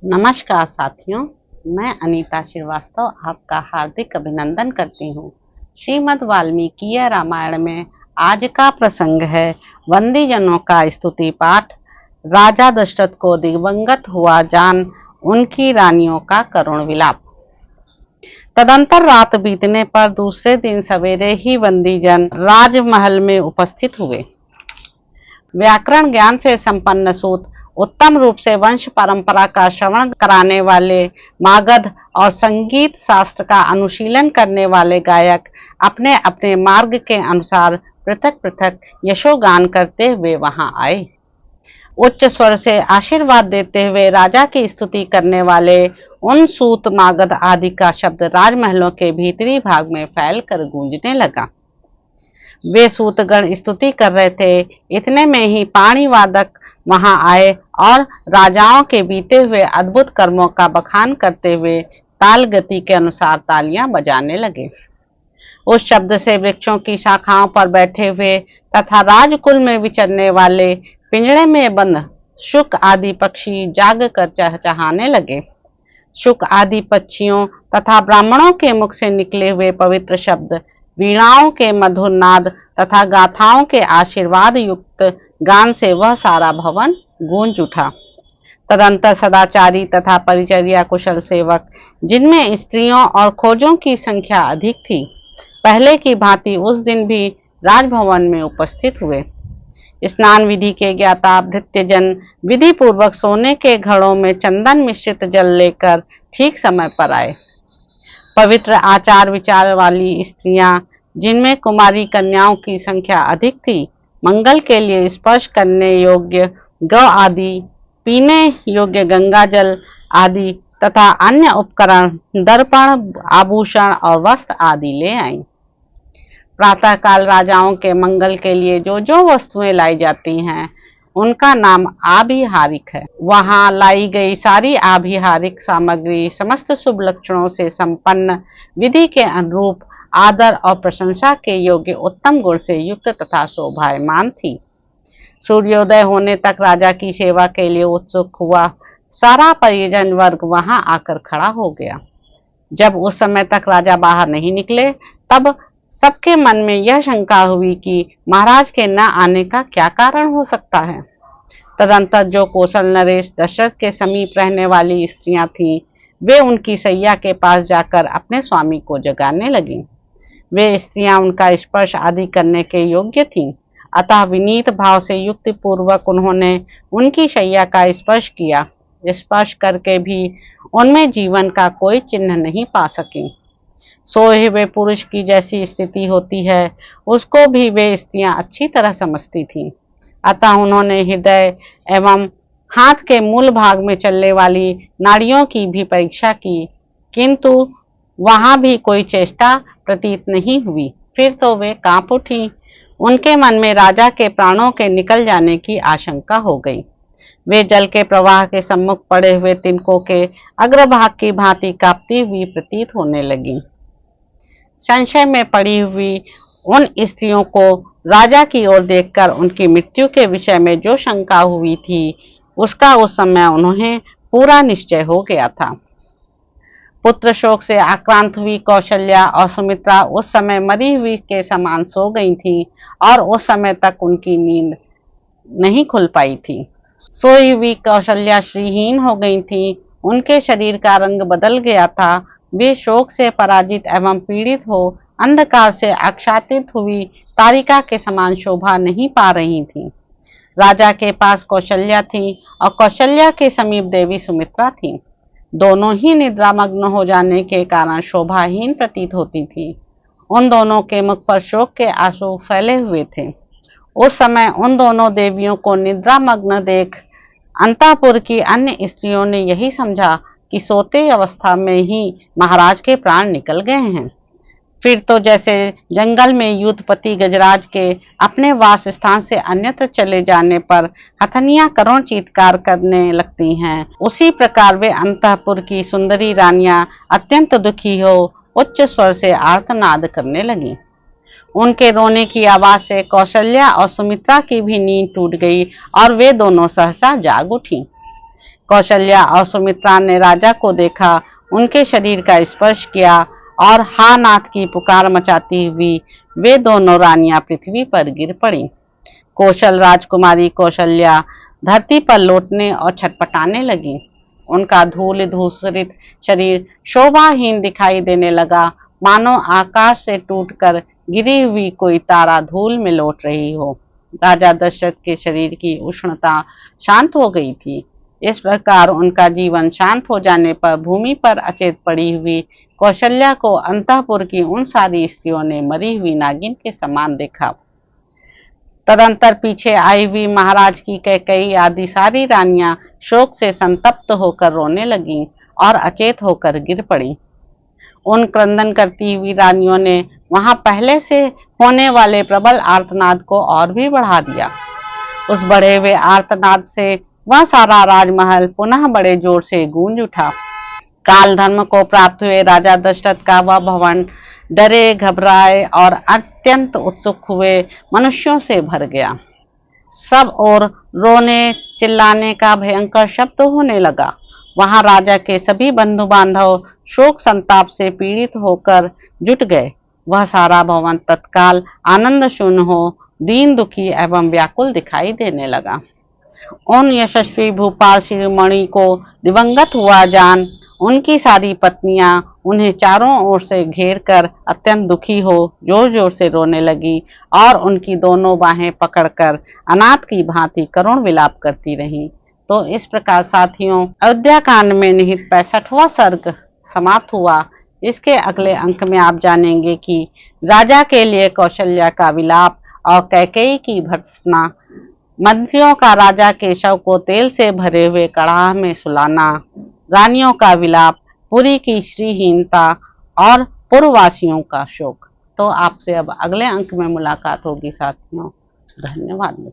नमस्कार साथियों, मैं अनीता श्रीवास्तव आपका हार्दिक अभिनंदन करती हूँ। श्रीमद् वाल्मीकि रामायण में आज का प्रसंग है वंदी जनों का स्तुति पाठ। राजा दशरथ को दिवंगत हुआ जान उनकी रानियों का करुण विलाप। तदंतर रात बीतने पर दूसरे दिन सवेरे ही वंदी जन राजमहल में उपस्थित हुए। व्याकरण ज्ञान से संपन्न सूत, उत्तम रूप से वंश परंपरा का श्रवण कराने वाले मागध और संगीत शास्त्र का अनुशीलन करने वाले गायक अपने अपने मार्ग के अनुसार पृथक पृथक यशोगान करते हुए वहां आए। उच्च स्वर से आशीर्वाद देते हुए राजा की स्तुति करने वाले उन सूत, मागध आदि का शब्द राजमहलों के भीतरी भाग में फैलकर गूंजने लगा। वे सूतगण स्तुति कर रहे थे, इतने में ही पाणी वादक वहां आए और राजाओं के बीते हुए अद्भुत कर्मों का बखान करते हुए ताल गति के अनुसार तालियां बजाने लगे। उस शब्द से वृक्षों की शाखाओं पर बैठे हुए तथा राजकुल में विचरने वाले पिंजड़े में बंद शुक आदि पक्षी जाग कर चहचहाने लगे। शुक आदि पक्षियों तथा ब्राह्मणों के मुख से निकले हुए पवित्र शब्द, वीणाओं के मधुर नाद तथा गाथाओं के आशीर्वाद युक्त गान से वह सारा भवन गूंज उठा। तदंतर सदाचारी तथा परिचर्या कुशल सेवक, जिनमें स्त्रियों और खोजों की संख्या अधिक थी, पहले की भांति उस दिन भी राजभवन में उपस्थित हुए। स्नान विधि के ज्ञाता भृत्यजन विधि पूर्वक सोने के घड़ों में चंदन मिश्रित जल लेकर ठीक समय पर आए। पवित्र आचार विचार वाली स्त्रियां, जिनमें कुमारी कन्याओं की संख्या अधिक थी, मंगल के लिए स्पर्श करने योग्य गौ आदि, पीने योग्य गंगा जल आदि तथा अन्य उपकरण, दर्पण, आभूषण और वस्त्र आदि ले आईं। प्रातः काल राजाओं के मंगल के लिए जो जो वस्तुएं लाई जाती हैं, उनका नाम आभिहारिक है। वहां लाई गई सारी आभिहारिक सामग्री समस्त शुभ लक्षणों से संपन्न, विधि के अनुरूप, आदर और प्रशंसा के योग्य, उत्तम गुण से युक्त तथा शोभायमान थी। सूर्योदय होने तक राजा की सेवा के लिए उत्सुक हुआ सारा परिजन वर्ग वहां आकर खड़ा हो गया। जब उस समय तक राजा बाहर नहीं निकले, तब सबके मन में यह शंका हुई कि महाराज के न आने का क्या कारण हो सकता है। तदंतर जो कौशल नरेश दशरथ के समीप रहने वाली स्त्रियां थीं, वे उनकी सैया के पास जाकर अपने स्वामी को जगाने लगीं। वे स्त्रियां उनका स्पर्श आदि करने के योग्य थीं, अतः विनीत भाव से युक्ति पूर्वक उन्होंने उनकी शैया का स्पर्श किया। स्पर्श करके भी उनमें जीवन का कोई चिन्ह नहीं पा सकी। सोए हुए पुरुष की जैसी स्थिति होती है, उसको भी वे स्त्रियां अच्छी तरह समझती थीं। अतः उन्होंने हृदय एवं हाथ के मूल भाग में चलने वाली नाड़ियों की भी परीक्षा की, किंतु वहां भी कोई चेष्टा प्रतीत नहीं हुई। फिर तो वे कांप उठी। उनके मन में राजा के प्राणों के निकल जाने की आशंका हो गई। वे जल के प्रवाह के सम्मुख पड़े हुए तिनकों के अग्रभाग की भांति कांपती हुई प्रतीत होने लगी। संशय में पड़ी हुई उन स्त्रियों को राजा की ओर देखकर उनकी मृत्यु के विषय में जो शंका हुई थी, उसका उस समय उन्हें पूरा निश्चय हो गया था। पुत्र शोक से आक्रांत हुई कौशल्या और सुमित्रा उस समय मरी हुई के समान सो गई थी और उस समय तक उनकी नींद नहीं खुल पाई थी। सोई हुई कौशल्या श्रीहीन हो गई थी, उनके शरीर का रंग बदल गया था। वे शोक से पराजित एवं पीड़ित हो अंधकार से आच्छादित हुई तारिका के समान शोभा नहीं पा रही थी। राजा के पास कौशल्या थी और कौशल्या के समीप देवी सुमित्रा थी। दोनों ही निद्रामग्न हो जाने के कारण शोभाहीन प्रतीत होती थी। उन दोनों के मुख पर शोक के आंसू फैले हुए थे। उस समय उन दोनों देवियों को निद्रामग्न देख अंतःपुर की अन्य स्त्रियों ने यही समझा कि सोते अवस्था में ही महाराज के प्राण निकल गए हैं। फिर तो जैसे जंगल में युद्धपति गजराज के अपने वास स्थान से अन्यत्र चले जाने पर हथनियां करुण चीत्कार करने लगती हैं, उसी प्रकार वे अंतःपुर की सुंदरी रानियां अत्यंत दुखी हो उच्च स्वर से आर्तनाद करने लगी। उनके रोने की आवाज से कौशल्या और सुमित्रा की भी नींद टूट गई और वे दोनों सहसा जाग उठी। कौशल्या और सुमित्रा ने राजा को देखा, उनके शरीर का स्पर्श किया और हा नाथ की पुकार मचाती हुई वे दोनों रानियां पृथ्वी पर गिर पड़ी। कौशल राजकुमारी कौशल्या धरती पर लौटने और छटपटाने लगी। उनका धूल धूसरित शरीर शोभाहीन दिखाई देने लगा, मानो आकाश से टूटकर गिरी हुई कोई तारा धूल में लौट रही हो। राजा दशरथ के शरीर की उष्णता शांत हो गई थी। इस प्रकार उनका जीवन शांत हो जाने पर भूमि पर अचेत पड़ी हुई कौशल्या को अंतःपुर की उन सारी स्त्रियों ने मरी हुई नागिन के समान देखा। तदंतर पीछे आई हुई महाराज की कैकेयी आदि सारी रानियां शोक से संतप्त होकर रोने लगीं और अचेत होकर गिर पड़ी। उन क्रंदन करती हुई रानियों ने वहां पहले से होने वाले प्रबल आर्तनाद को और भी बढ़ा दिया। उस बढ़े हुए आर्तनाद से वह सारा राजमहल पुनः बड़े जोर से गूंज उठा। काल धर्म को प्राप्त हुए राजा दशरथ का वह भवन डरे, घबराए और अत्यंत उत्सुक हुए मनुष्यों से भर गया। सब ओर रोने चिल्लाने का भयंकर शब्द होने लगा। वहां राजा के सभी बंधु बांधव शोक संताप से पीड़ित होकर जुट गए। वह सारा भवन तत्काल आनंद शून्य हो, दीन दुखी एवं व्याकुल दिखाई देने लगा। उन यशस्वी भूपाल शिरोमणि को दिवंगत हुआ जान उनकी सारी पत्नियां उन्हें चारों ओर से घेर कर अत्यंत दुखी हो जोर जोर से रोने लगी और उनकी दोनों बाहें पकड़कर अनाथ की भांति करुण विलाप करती रहीं। तो इस प्रकार साथियों, अयोध्या कांड में निहित 65वां सर्ग समाप्त हुआ। इसके अगले अंक में आप जानेंगे कि राजा के लिए कौशल्या का विलाप और कैकेयी की भर्त्सना, मंत्रियों का राजा के शव को तेल से भरे हुए कड़ाह में सुलाना, रानियों का विलाप, पुरी की श्रीहीनता और पूर्ववासियों का शोक। तो आपसे अब अगले अंक में मुलाकात होगी साथियों। धन्यवाद।